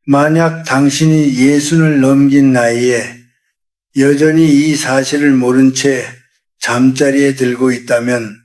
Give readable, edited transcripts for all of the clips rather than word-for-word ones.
만약 당신이 예순을 넘긴 나이에 여전히 이 사실을 모른 채 잠자리에 들고 있다면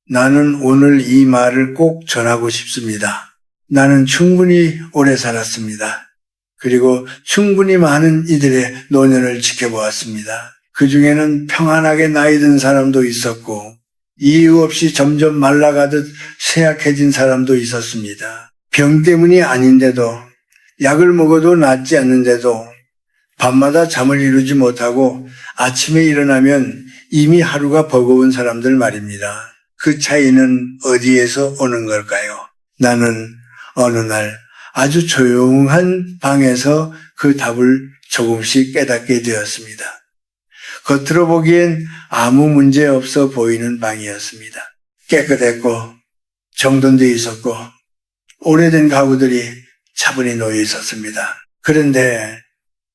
나는 오늘 이 말을 꼭 전하고 싶습니다. 나는 충분히 오래 살았습니다. 그리고 충분히 많은 이들의 노년을 지켜보았습니다. 그 중에는 평안하게 나이 든 사람도 있었고 이유 없이 점점 말라가듯 쇠약해진 사람도 있었습니다. 병 때문이 아닌데도 약을 먹어도 낫지 않는데도 밤마다 잠을 이루지 못하고 아침에 일어나면 이미 하루가 버거운 사람들 말입니다. 그 차이는 어디에서 오는 걸까요? 나는 어느 날 아주 조용한 방에서 그 답을 조금씩 깨닫게 되었습니다. 겉으로 보기엔 아무 문제 없어 보이는 방이었습니다. 깨끗했고 정돈되어 있었고 오래된 가구들이 차분히 놓여 있었습니다. 그런데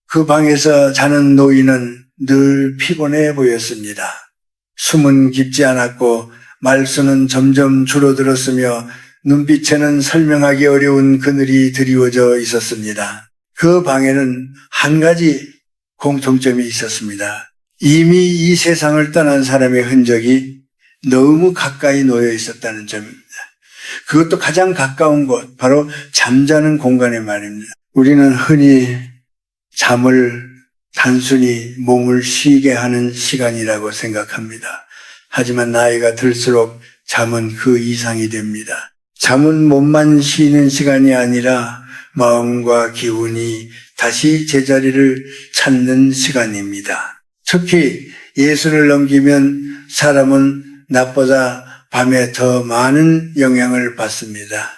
그 방에서 자는 노인은 늘 피곤해 보였습니다. 숨은 깊지 않았고 말수는 점점 줄어들었으며 눈빛에는 설명하기 어려운 그늘이 드리워져 있었습니다. 그 방에는 한 가지 공통점이 있었습니다. 이미 이 세상을 떠난 사람의 흔적이 너무 가까이 놓여 있었다는 점입니다. 그것도 가장 가까운 곳, 바로 잠자는 공간의 말입니다. 우리는 흔히 잠을 단순히 몸을 쉬게 하는 시간이라고 생각합니다. 하지만 나이가 들수록 잠은 그 이상이 됩니다. 잠은 몸만 쉬는 시간이 아니라 마음과 기운이 다시 제자리를 찾는 시간입니다. 특히 예수를 넘기면 사람은 낮보다 밤에 더 많은 영향을 받습니다.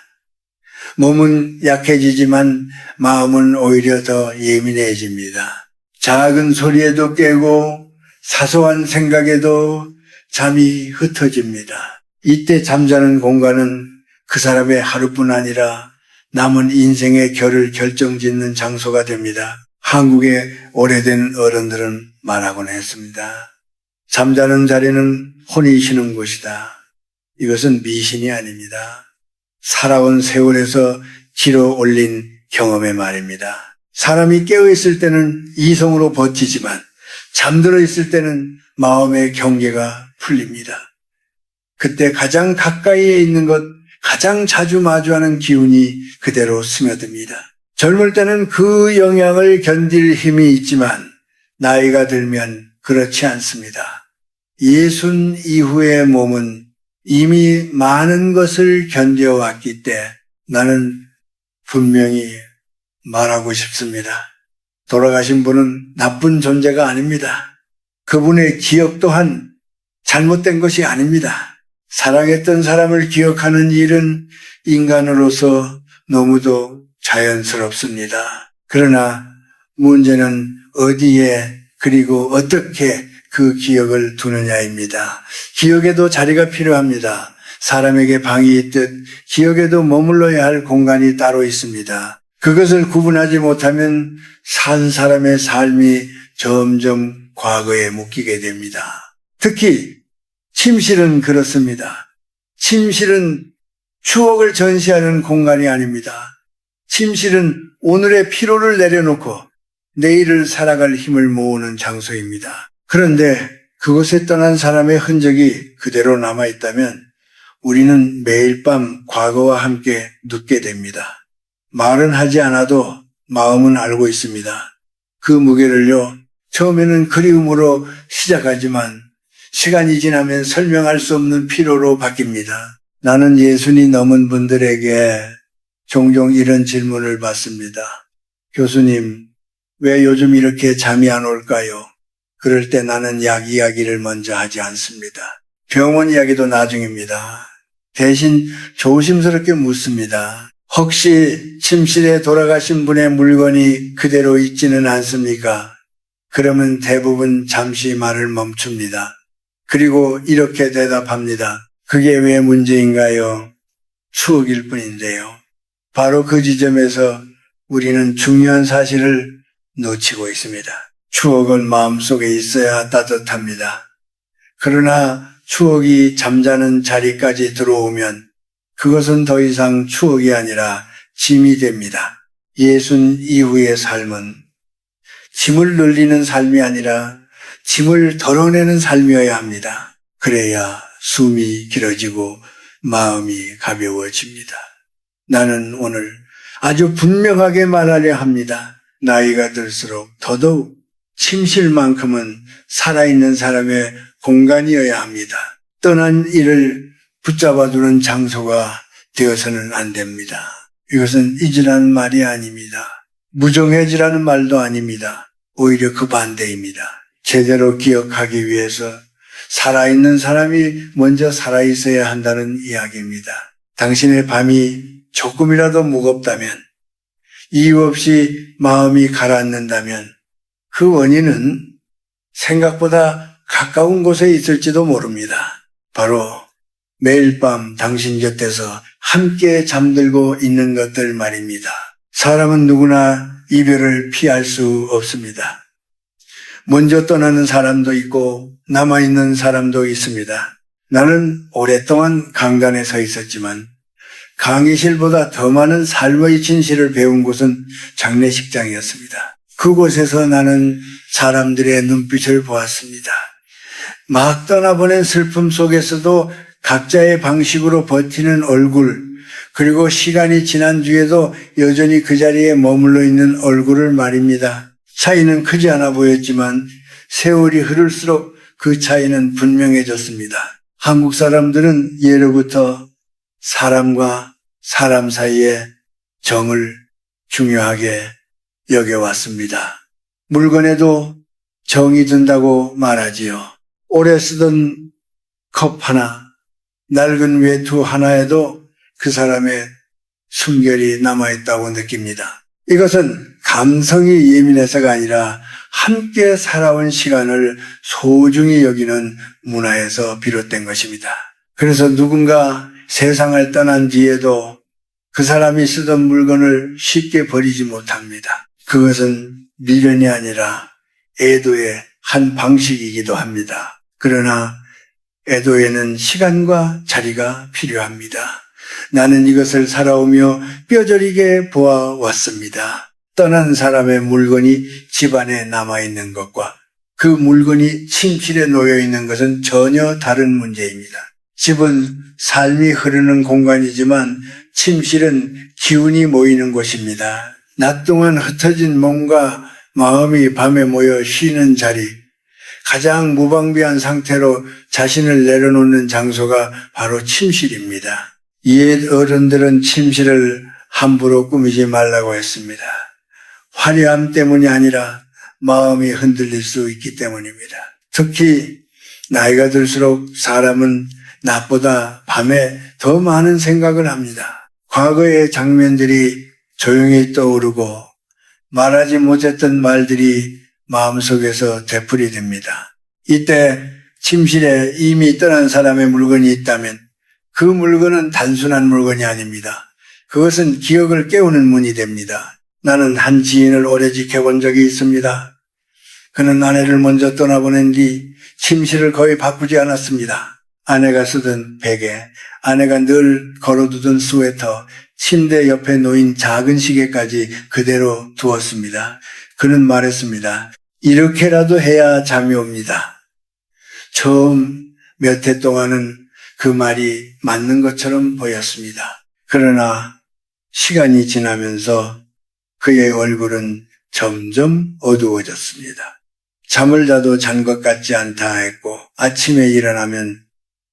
몸은 약해지지만 마음은 오히려 더 예민해집니다. 작은 소리에도 깨고 사소한 생각에도 잠이 흩어집니다. 이때 잠자는 공간은 그 사람의 하루뿐 아니라 남은 인생의 결을 결정짓는 장소가 됩니다. 한국의 오래된 어른들은 말하곤 했습니다. 잠자는 자리는 혼이 쉬는 곳이다. 이것은 미신이 아닙니다. 살아온 세월에서 길어 올린 경험의 말입니다. 사람이 깨어있을 때는 이성으로 버티지만 잠들어 있을 때는 마음의 경계가 풀립니다. 그때 가장 가까이에 있는 것, 가장 자주 마주하는 기운이 그대로 스며듭니다. 젊을 때는 그 영향을 견딜 힘이 있지만 나이가 들면 그렇지 않습니다. 예순 이후의 몸은 이미 많은 것을 견뎌왔기 때문에 나는 분명히 말하고 싶습니다. 돌아가신 분은 나쁜 존재가 아닙니다. 그분의 기억 또한 잘못된 것이 아닙니다. 사랑했던 사람을 기억하는 일은 인간으로서 너무도 자연스럽습니다. 그러나 문제는 어디에 그리고 어떻게 그 기억을 두느냐입니다. 기억에도 자리가 필요합니다. 사람에게 방이 있듯 기억에도 머물러야 할 공간이 따로 있습니다. 그것을 구분하지 못하면 산 사람의 삶이 점점 과거에 묶이게 됩니다. 특히 침실은 그렇습니다. 침실은 추억을 전시하는 공간이 아닙니다. 침실은 오늘의 피로를 내려놓고 내일을 살아갈 힘을 모으는 장소입니다. 그런데 그곳에 떠난 사람의 흔적이 그대로 남아있다면 우리는 매일 밤 과거와 함께 눕게 됩니다. 말은 하지 않아도 마음은 알고 있습니다. 그 무게를요, 처음에는 그리움으로 시작하지만 시간이 지나면 설명할 수 없는 피로로 바뀝니다. 나는 예순이 넘은 분들에게 종종 이런 질문을 받습니다. 교수님, 왜 요즘 이렇게 잠이 안 올까요? 그럴 때 나는 약 이야기를 먼저 하지 않습니다. 병원 이야기도 나중입니다. 대신 조심스럽게 묻습니다. 혹시 침실에 돌아가신 분의 물건이 그대로 있지는 않습니까? 그러면 대부분 잠시 말을 멈춥니다. 그리고 이렇게 대답합니다. 그게 왜 문제인가요? 추억일 뿐인데요. 바로 그 지점에서 우리는 중요한 사실을 놓치고 있습니다. 추억은 마음속에 있어야 따뜻합니다. 그러나 추억이 잠자는 자리까지 들어오면 그것은 더 이상 추억이 아니라 짐이 됩니다. 예순 이후의 삶은 짐을 늘리는 삶이 아니라 짐을 덜어내는 삶이어야 합니다. 그래야 숨이 길어지고 마음이 가벼워집니다. 나는 오늘 아주 분명하게 말하려 합니다. 나이가 들수록 더더욱 침실만큼은 살아있는 사람의 공간이어야 합니다. 떠난 이를 붙잡아두는 장소가 되어서는 안 됩니다. 이것은 잊으라는 말이 아닙니다. 무정해지라는 말도 아닙니다. 오히려 그 반대입니다. 제대로 기억하기 위해서 살아있는 사람이 먼저 살아있어야 한다는 이야기입니다. 당신의 밤이 조금이라도 무겁다면, 이유 없이 마음이 가라앉는다면 그 원인은 생각보다 가까운 곳에 있을지도 모릅니다. 바로 매일 밤 당신 곁에서 함께 잠들고 있는 것들 말입니다. 사람은 누구나 이별을 피할 수 없습니다. 먼저 떠나는 사람도 있고 남아있는 사람도 있습니다. 나는 오랫동안 강단에 서 있었지만 강의실보다 더 많은 삶의 진실을 배운 곳은 장례식장이었습니다. 그곳에서 나는 사람들의 눈빛을 보았습니다. 막 떠나보낸 슬픔 속에서도 각자의 방식으로 버티는 얼굴, 그리고 시간이 지난 뒤에도 여전히 그 자리에 머물러 있는 얼굴을 말입니다. 차이는 크지 않아 보였지만 세월이 흐를수록 그 차이는 분명해졌습니다. 한국 사람들은 예로부터 사람과 사람 사이의 정을 중요하게 여겨왔습니다. 물건에도 정이 든다고 말하지요. 오래 쓰던 컵 하나, 낡은 외투 하나에도 그 사람의 숨결이 남아있다고 느낍니다. 이것은 감성이 예민해서가 아니라 함께 살아온 시간을 소중히 여기는 문화에서 비롯된 것입니다. 그래서 누군가 세상을 떠난 뒤에도 그 사람이 쓰던 물건을 쉽게 버리지 못합니다. 그것은 미련이 아니라 애도의 한 방식이기도 합니다. 그러나 애도에는 시간과 자리가 필요합니다. 나는 이것을 살아오며 뼈저리게 보아왔습니다. 떠난 사람의 물건이 집안에 남아있는 것과 그 물건이 침실에 놓여있는 것은 전혀 다른 문제입니다. 집은 삶이 흐르는 공간이지만 침실은 기운이 모이는 곳입니다. 낮 동안 흩어진 몸과 마음이 밤에 모여 쉬는 자리, 가장 무방비한 상태로 자신을 내려놓는 장소가 바로 침실입니다. 옛 어른들은 침실을 함부로 꾸미지 말라고 했습니다. 화려함 때문이 아니라 마음이 흔들릴 수 있기 때문입니다. 특히 나이가 들수록 사람은 낮보다 밤에 더 많은 생각을 합니다. 과거의 장면들이 조용히 떠오르고 말하지 못했던 말들이 마음속에서 되풀이됩니다. 이때 침실에 이미 떠난 사람의 물건이 있다면 그 물건은 단순한 물건이 아닙니다. 그것은 기억을 깨우는 문이 됩니다. 나는 한 지인을 오래 지켜본 적이 있습니다. 그는 아내를 먼저 떠나보낸 뒤 침실을 거의 바꾸지 않았습니다. 아내가 쓰던 베개, 아내가 늘 걸어두던 스웨터, 침대 옆에 놓인 작은 시계까지 그대로 두었습니다. 그는 말했습니다. 이렇게라도 해야 잠이 옵니다. 처음 몇 해 동안은 그 말이 맞는 것처럼 보였습니다. 그러나 시간이 지나면서 그의 얼굴은 점점 어두워졌습니다. 잠을 자도 잔 것 같지 않다 했고 아침에 일어나면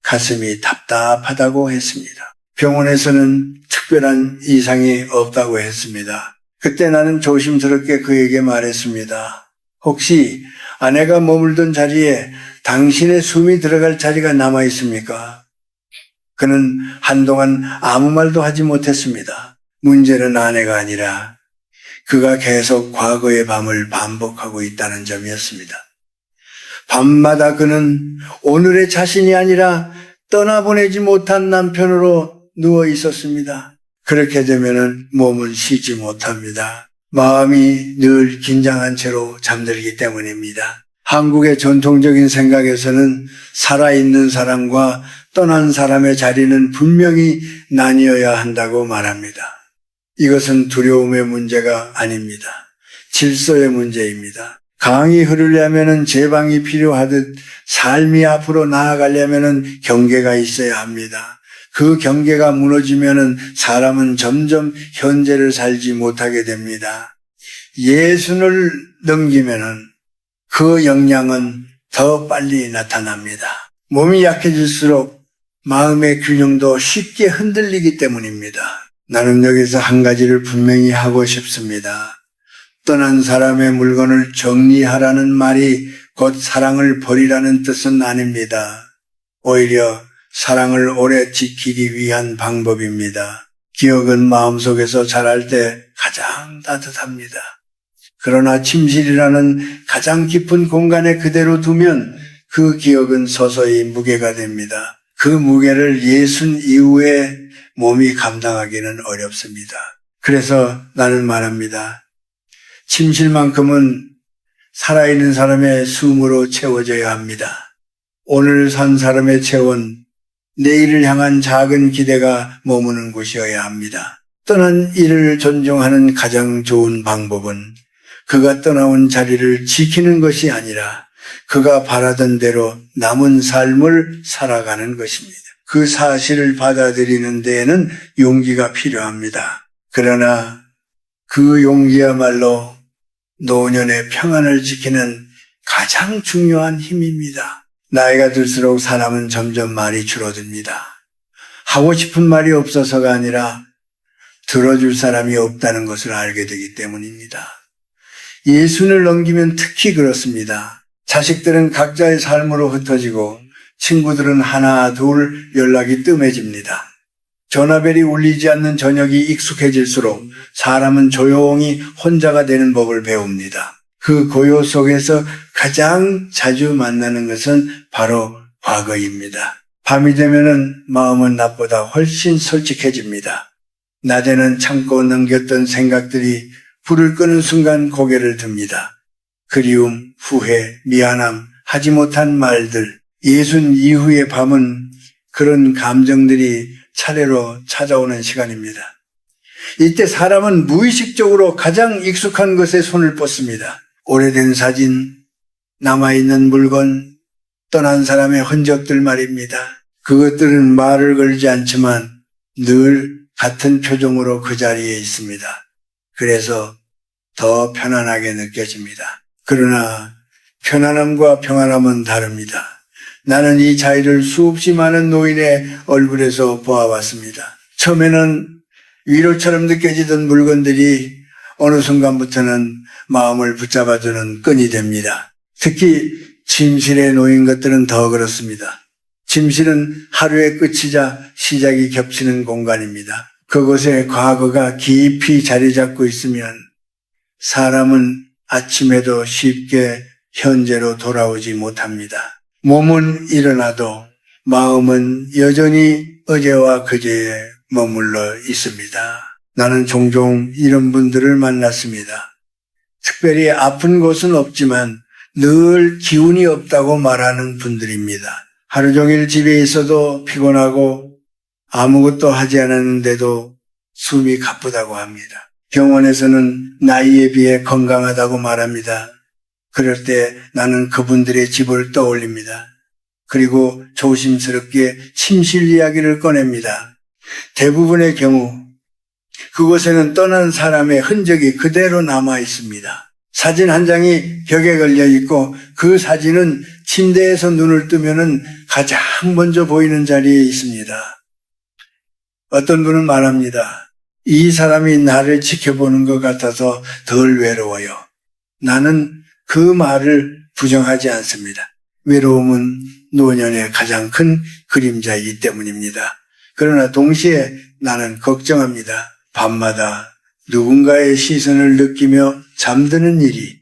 가슴이 답답하다고 했습니다. 병원에서는 특별한 이상이 없다고 했습니다. 그때 나는 조심스럽게 그에게 말했습니다. 혹시 아내가 머물던 자리에 당신의 숨이 들어갈 자리가 남아 있습니까? 그는 한동안 아무 말도 하지 못했습니다. 문제는 아내가 아니라 그가 계속 과거의 밤을 반복하고 있다는 점이었습니다. 밤마다 그는 오늘의 자신이 아니라 떠나보내지 못한 남편으로 누워 있었습니다. 그렇게 되면은 몸은 쉬지 못합니다. 마음이 늘 긴장한 채로 잠들기 때문입니다. 한국의 전통적인 생각에서는 살아있는 사람과 떠난 사람의 자리는 분명히 나뉘어야 한다고 말합니다. 이것은 두려움의 문제가 아닙니다. 질서의 문제입니다. 강이 흐르려면 제방이 필요하듯 삶이 앞으로 나아가려면 경계가 있어야 합니다. 그 경계가 무너지면 사람은 점점 현재를 살지 못하게 됩니다. 예순을 넘기면 그 영향은 더 빨리 나타납니다. 몸이 약해질수록 마음의 균형도 쉽게 흔들리기 때문입니다. 나는 여기서 한 가지를 분명히 하고 싶습니다. 떠난 사람의 물건을 정리하라는 말이 곧 사랑을 버리라는 뜻은 아닙니다. 오히려 사랑을 오래 지키기 위한 방법입니다. 기억은 마음속에서 자랄 때 가장 따뜻합니다. 그러나 침실이라는 가장 깊은 공간에 그대로 두면 그 기억은 서서히 무게가 됩니다. 그 무게를 예순 이후에 몸이 감당하기는 어렵습니다. 그래서 나는 말합니다. 침실만큼은 살아있는 사람의 숨으로 채워져야 합니다. 오늘 산 사람의 체온, 내일을 향한 작은 기대가 머무는 곳이어야 합니다. 떠난 이를 존중하는 가장 좋은 방법은 그가 떠나온 자리를 지키는 것이 아니라 그가 바라던 대로 남은 삶을 살아가는 것입니다. 그 사실을 받아들이는 데에는 용기가 필요합니다. 그러나 그 용기야말로 노년의 평안을 지키는 가장 중요한 힘입니다. 나이가 들수록 사람은 점점 말이 줄어듭니다. 하고 싶은 말이 없어서가 아니라 들어줄 사람이 없다는 것을 알게 되기 때문입니다. 예순을 넘기면 특히 그렇습니다. 자식들은 각자의 삶으로 흩어지고 친구들은 하나 둘 연락이 뜸해집니다. 전화벨이 울리지 않는 저녁이 익숙해질수록 사람은 조용히 혼자가 되는 법을 배웁니다. 그 고요 속에서 가장 자주 만나는 것은 바로 과거입니다. 밤이 되면은 마음은 낮보다 훨씬 솔직해집니다. 낮에는 참고 넘겼던 생각들이 불을 끄는 순간 고개를 듭니다. 그리움, 후회, 미안함, 하지 못한 말들, 예순 이후의 밤은 그런 감정들이 차례로 찾아오는 시간입니다. 이때 사람은 무의식적으로 가장 익숙한 것에 손을 뻗습니다. 오래된 사진, 남아있는 물건, 떠난 사람의 흔적들 말입니다. 그것들은 말을 걸지 않지만 늘 같은 표정으로 그 자리에 있습니다. 그래서 더 편안하게 느껴집니다. 그러나 편안함과 평안함은 다릅니다. 나는 이 차이를 수없이 많은 노인의 얼굴에서 보아왔습니다. 처음에는 위로처럼 느껴지던 물건들이 어느 순간부터는 마음을 붙잡아주는 끈이 됩니다. 특히 침실에 놓인 것들은 더 그렇습니다. 침실은 하루의 끝이자 시작이 겹치는 공간입니다. 그곳에 과거가 깊이 자리 잡고 있으면 사람은 아침에도 쉽게 현재로 돌아오지 못합니다. 몸은 일어나도 마음은 여전히 어제와 그제에 머물러 있습니다. 나는 종종 이런 분들을 만났습니다. 특별히 아픈 곳은 없지만 늘 기운이 없다고 말하는 분들입니다. 하루 종일 집에 있어도 피곤하고 아무것도 하지 않았는데도 숨이 가쁘다고 합니다. 병원에서는 나이에 비해 건강하다고 말합니다. 그럴 때 나는 그분들의 집을 떠올립니다. 그리고 조심스럽게 침실 이야기를 꺼냅니다. 대부분의 경우 그곳에는 떠난 사람의 흔적이 그대로 남아 있습니다. 사진 한 장이 벽에 걸려 있고 그 사진은 침대에서 눈을 뜨면은 가장 먼저 보이는 자리에 있습니다. 어떤 분은 말합니다. 이 사람이 나를 지켜보는 것 같아서 덜 외로워요. 나는 그 말을 부정하지 않습니다. 외로움은 노년의 가장 큰 그림자이기 때문입니다. 그러나 동시에 나는 걱정합니다. 밤마다 누군가의 시선을 느끼며 잠드는 일이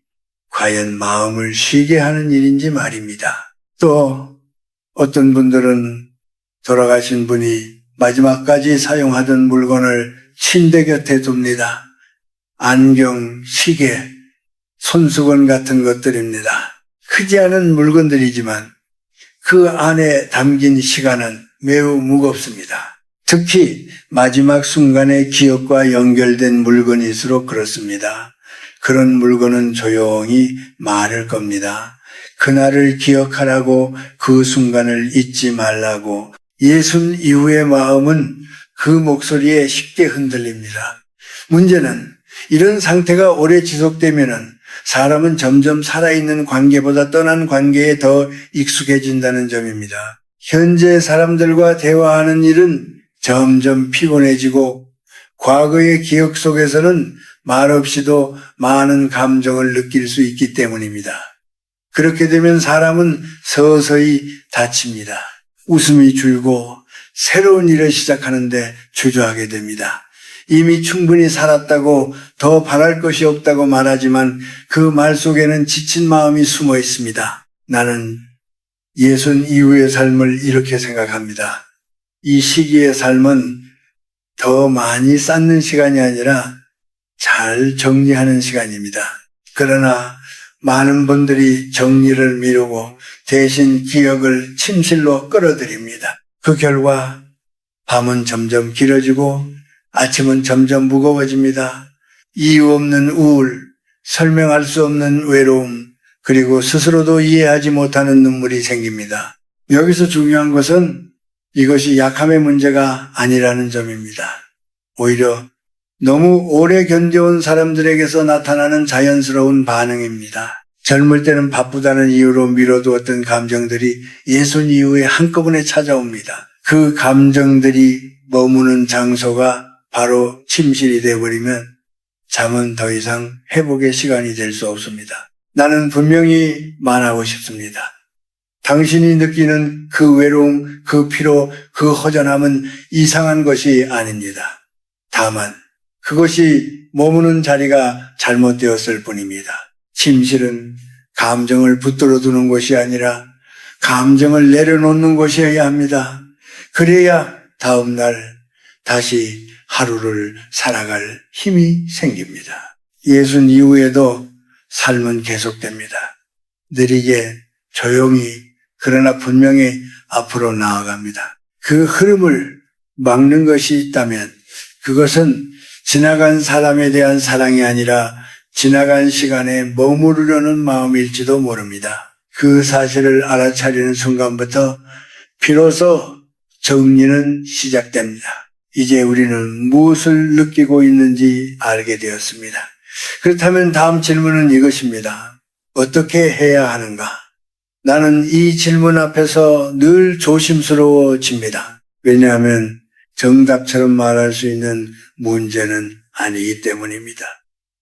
과연 마음을 쉬게 하는 일인지 말입니다. 또 어떤 분들은 돌아가신 분이 마지막까지 사용하던 물건을 침대 곁에 둡니다. 안경, 시계, 손수건 같은 것들입니다. 크지 않은 물건들이지만 그 안에 담긴 시간은 매우 무겁습니다. 특히 마지막 순간의 기억과 연결된 물건일수록 그렇습니다. 그런 물건은 조용히 말할 겁니다. 그날을 기억하라고, 그 순간을 잊지 말라고. 예순 이후의 마음은 그 목소리에 쉽게 흔들립니다. 문제는 이런 상태가 오래 지속되면은 사람은 점점 살아있는 관계보다 떠난 관계에 더 익숙해진다는 점입니다. 현재 사람들과 대화하는 일은 점점 피곤해지고 과거의 기억 속에서는 말없이도 많은 감정을 느낄 수 있기 때문입니다. 그렇게 되면 사람은 서서히 다칩니다. 웃음이 줄고 새로운 일을 시작하는데 주저하게 됩니다. 이미 충분히 살았다고, 더 바랄 것이 없다고 말하지만 그 말 속에는 지친 마음이 숨어 있습니다. 나는 예순 이후의 삶을 이렇게 생각합니다. 이 시기의 삶은 더 많이 쌓는 시간이 아니라 잘 정리하는 시간입니다. 그러나 많은 분들이 정리를 미루고 대신 기억을 침실로 끌어들입니다. 그 결과 밤은 점점 길어지고 아침은 점점 무거워집니다. 이유 없는 우울, 설명할 수 없는 외로움, 그리고 스스로도 이해하지 못하는 눈물이 생깁니다. 여기서 중요한 것은 이것이 약함의 문제가 아니라는 점입니다. 오히려 너무 오래 견뎌온 사람들에게서 나타나는 자연스러운 반응입니다. 젊을 때는 바쁘다는 이유로 미뤄두었던 감정들이 예순 이후에 한꺼번에 찾아옵니다. 그 감정들이 머무는 장소가 바로 침실이 되어버리면 잠은 더 이상 회복의 시간이 될 수 없습니다. 나는 분명히 말하고 싶습니다. 당신이 느끼는 그 외로움, 그 피로, 그 허전함은 이상한 것이 아닙니다. 다만 그것이 머무는 자리가 잘못되었을 뿐입니다. 침실은 감정을 붙들어 두는 것이 아니라 감정을 내려놓는 것이어야 합니다. 그래야 다음 날 다시 하루를 살아갈 힘이 생깁니다. 예순 이후에도 삶은 계속됩니다. 느리게, 조용히, 그러나 분명히 앞으로 나아갑니다. 그 흐름을 막는 것이 있다면 그것은 지나간 사람에 대한 사랑이 아니라 지나간 시간에 머무르려는 마음일지도 모릅니다. 그 사실을 알아차리는 순간부터 비로소 정리는 시작됩니다. 이제 우리는 무엇을 느끼고 있는지 알게 되었습니다. 그렇다면 다음 질문은 이것입니다. 어떻게 해야 하는가? 나는 이 질문 앞에서 늘 조심스러워집니다. 왜냐하면 정답처럼 말할 수 있는 문제는 아니기 때문입니다.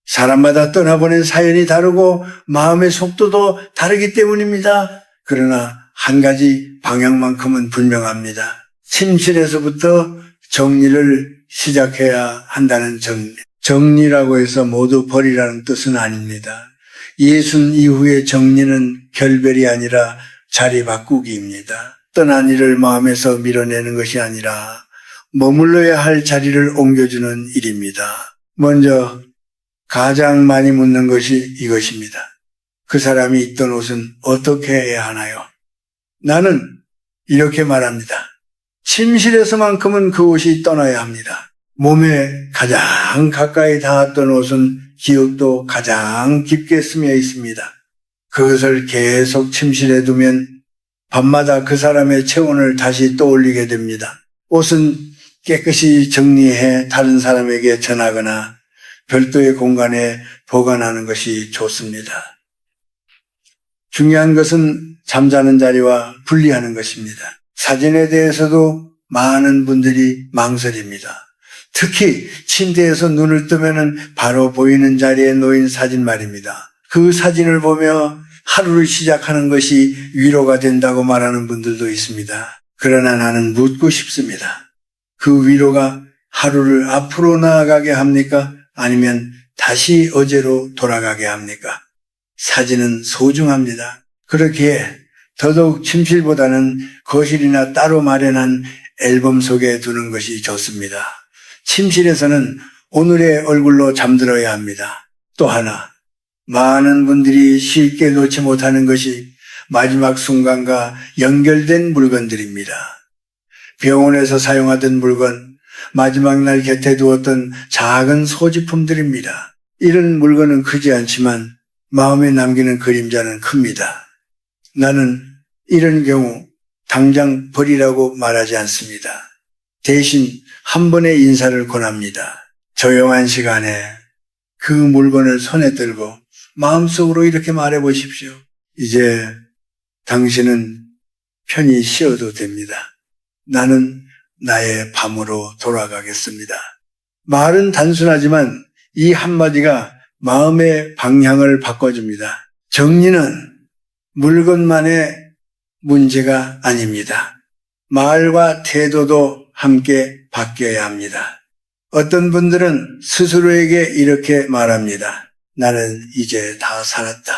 사람마다 떠나보낸 사연이 다르고 마음의 속도도 다르기 때문입니다. 그러나 한 가지 방향만큼은 분명합니다. 침실에서부터 정리를 시작해야 한다는 정리. 정리라고 해서 모두 버리라는 뜻은 아닙니다. 예순 이후의 정리는 결별이 아니라 자리 바꾸기입니다. 떠난 일을 마음에서 밀어내는 것이 아니라 머물러야 할 자리를 옮겨주는 일입니다. 먼저 가장 많이 묻는 것이 이것입니다. 그 사람이 입던 옷은 어떻게 해야 하나요? 나는 이렇게 말합니다. 침실에서만큼은 그 옷이 떠나야 합니다. 몸에 가장 가까이 닿았던 옷은 기억도 가장 깊게 스며 있습니다. 그것을 계속 침실에 두면 밤마다 그 사람의 체온을 다시 떠올리게 됩니다. 옷은 깨끗이 정리해 다른 사람에게 전하거나 별도의 공간에 보관하는 것이 좋습니다. 중요한 것은 잠자는 자리와 분리하는 것입니다. 사진에 대해서도 많은 분들이 망설입니다. 특히 침대에서 눈을 뜨면 바로 보이는 자리에 놓인 사진 말입니다. 그 사진을 보며 하루를 시작하는 것이 위로가 된다고 말하는 분들도 있습니다. 그러나 나는 묻고 싶습니다. 그 위로가 하루를 앞으로 나아가게 합니까? 아니면 다시 어제로 돌아가게 합니까? 사진은 소중합니다. 그렇기에 더더욱 침실보다는 거실이나 따로 마련한 앨범 속에 두는 것이 좋습니다. 침실에서는 오늘의 얼굴로 잠들어야 합니다. 또 하나, 많은 분들이 쉽게 놓지 못하는 것이 마지막 순간과 연결된 물건들입니다. 병원에서 사용하던 물건, 마지막 날 곁에 두었던 작은 소지품들입니다. 이런 물건은 크지 않지만 마음에 남기는 그림자는 큽니다. 나는 이런 경우 당장 버리라고 말하지 않습니다. 대신 한 번의 인사를 권합니다. 조용한 시간에 그 물건을 손에 들고 마음속으로 이렇게 말해 보십시오. 이제 당신은 편히 쉬어도 됩니다. 나는 나의 밤으로 돌아가겠습니다. 말은 단순하지만 이 한마디가 마음의 방향을 바꿔줍니다. 정리는 물건만의 문제가 아닙니다. 말과 태도도 함께 바뀌어야 합니다. 어떤 분들은 스스로에게 이렇게 말합니다. 나는 이제 다 살았다.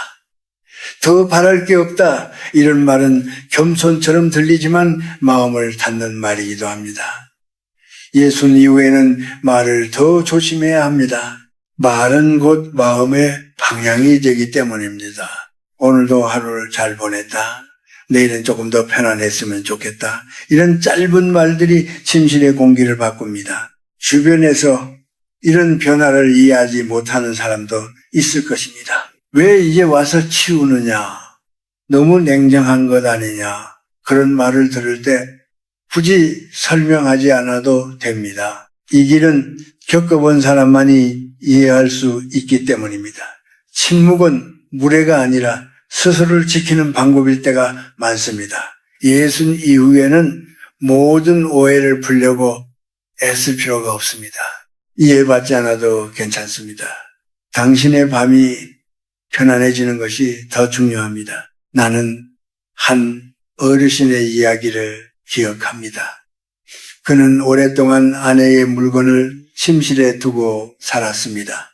더 바랄 게 없다. 이런 말은 겸손처럼 들리지만 마음을 닫는 말이기도 합니다. 예순 이후에는 말을 더 조심해야 합니다. 말은 곧 마음의 방향이 되기 때문입니다. 오늘도 하루를 잘 보냈다. 내일은 조금 더 편안했으면 좋겠다. 이런 짧은 말들이 침실의 공기를 바꿉니다. 주변에서 이런 변화를 이해하지 못하는 사람도 있을 것입니다. 왜 이제 와서 치우느냐? 너무 냉정한 것 아니냐? 그런 말을 들을 때 굳이 설명하지 않아도 됩니다. 이 길은 겪어본 사람만이 이해할 수 있기 때문입니다. 침묵은 무례가 아니라 스스로를 지키는 방법일 때가 많습니다. 예순 이후에는 모든 오해를 풀려고 애쓸 필요가 없습니다. 이해받지 않아도 괜찮습니다. 당신의 밤이 편안해지는 것이 더 중요합니다. 나는 한 어르신의 이야기를 기억합니다. 그는 오랫동안 아내의 물건을 침실에 두고 살았습니다.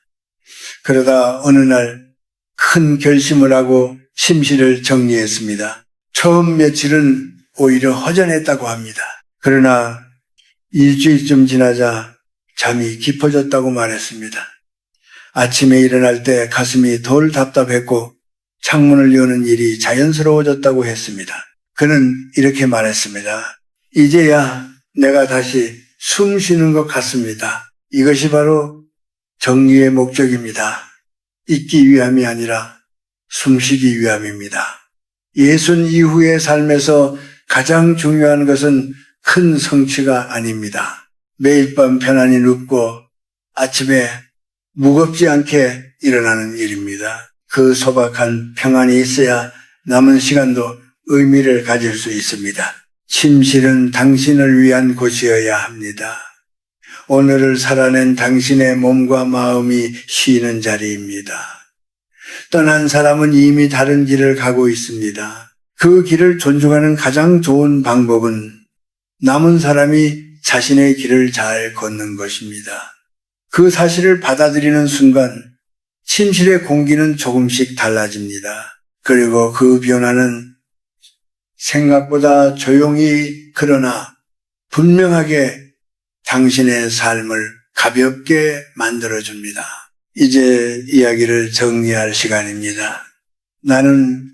그러다 어느 날 큰 결심을 하고 침실을 정리했습니다. 처음 며칠은 오히려 허전했다고 합니다. 그러나 일주일쯤 지나자 잠이 깊어졌다고 말했습니다. 아침에 일어날 때 가슴이 덜 답답했고 창문을 여는 일이 자연스러워졌다고 했습니다. 그는 이렇게 말했습니다. 이제야 내가 다시 숨 쉬는 것 같습니다. 이것이 바로 정리의 목적입니다. 있기 위함이 아니라 숨쉬기 위함입니다. 예순 이후의 삶에서 가장 중요한 것은 큰 성취가 아닙니다. 매일 밤 편안히 눕고 아침에 무겁지 않게 일어나는 일입니다. 그 소박한 평안이 있어야 남은 시간도 의미를 가질 수 있습니다. 침실은 당신을 위한 곳이어야 합니다. 오늘을 살아낸 당신의 몸과 마음이 쉬는 자리입니다. 떠난 사람은 이미 다른 길을 가고 있습니다. 그 길을 존중하는 가장 좋은 방법은 남은 사람이 자신의 길을 잘 걷는 것입니다. 그 사실을 받아들이는 순간 침실의 공기는 조금씩 달라집니다. 그리고 그 변화는 생각보다 조용히 그러나 분명하게 당신의 삶을 가볍게 만들어줍니다. 이제 이야기를 정리할 시간입니다. 나는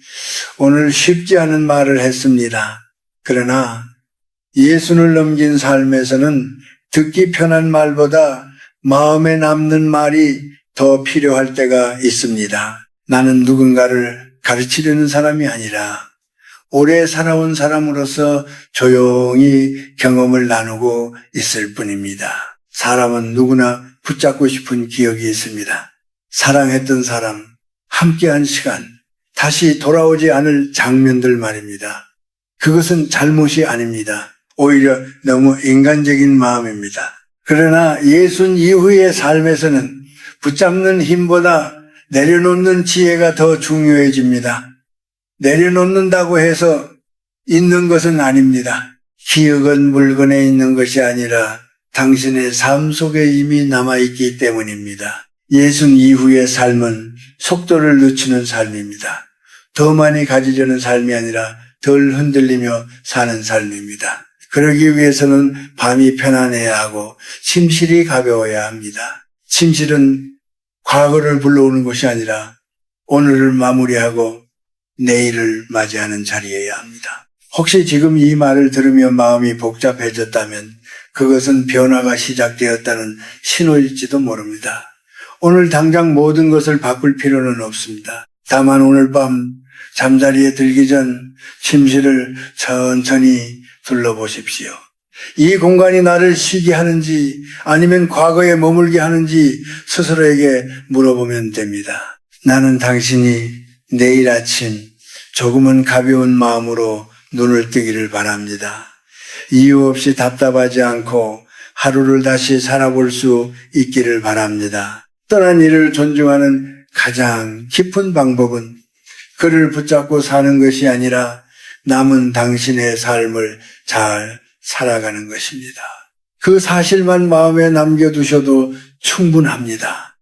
오늘 쉽지 않은 말을 했습니다. 그러나 예순을 넘긴 삶에서는 듣기 편한 말보다 마음에 남는 말이 더 필요할 때가 있습니다. 나는 누군가를 가르치려는 사람이 아니라 오래 살아온 사람으로서 조용히 경험을 나누고 있을 뿐입니다. 사람은 누구나 붙잡고 싶은 기억이 있습니다. 사랑했던 사람, 함께한 시간, 다시 돌아오지 않을 장면들 말입니다. 그것은 잘못이 아닙니다. 오히려 너무 인간적인 마음입니다. 그러나 예순 이후의 삶에서는 붙잡는 힘보다 내려놓는 지혜가 더 중요해집니다. 내려놓는다고 해서 있는 것은 아닙니다. 기억은 물건에 있는 것이 아니라 당신의 삶 속에 이미 남아있기 때문입니다. 예순 이후의 삶은 속도를 늦추는 삶입니다. 더 많이 가지려는 삶이 아니라 덜 흔들리며 사는 삶입니다. 그러기 위해서는 밤이 편안해야 하고 침실이 가벼워야 합니다. 침실은 과거를 불러오는 것이 아니라 오늘을 마무리하고 내일을 맞이하는 자리여야 합니다. 혹시 지금 이 말을 들으며 마음이 복잡해졌다면 그것은 변화가 시작되었다는 신호일지도 모릅니다. 오늘 당장 모든 것을 바꿀 필요는 없습니다. 다만 오늘 밤 잠자리에 들기 전 침실을 천천히 둘러보십시오. 이 공간이 나를 쉬게 하는지 아니면 과거에 머물게 하는지 스스로에게 물어보면 됩니다. 나는 당신이 내일 아침 조금은 가벼운 마음으로 눈을 뜨기를 바랍니다. 이유 없이 답답하지 않고 하루를 다시 살아볼 수 있기를 바랍니다. 떠난 이를 존중하는 가장 깊은 방법은 그를 붙잡고 사는 것이 아니라 남은 당신의 삶을 잘 살아가는 것입니다. 그 사실만 마음에 남겨두셔도 충분합니다.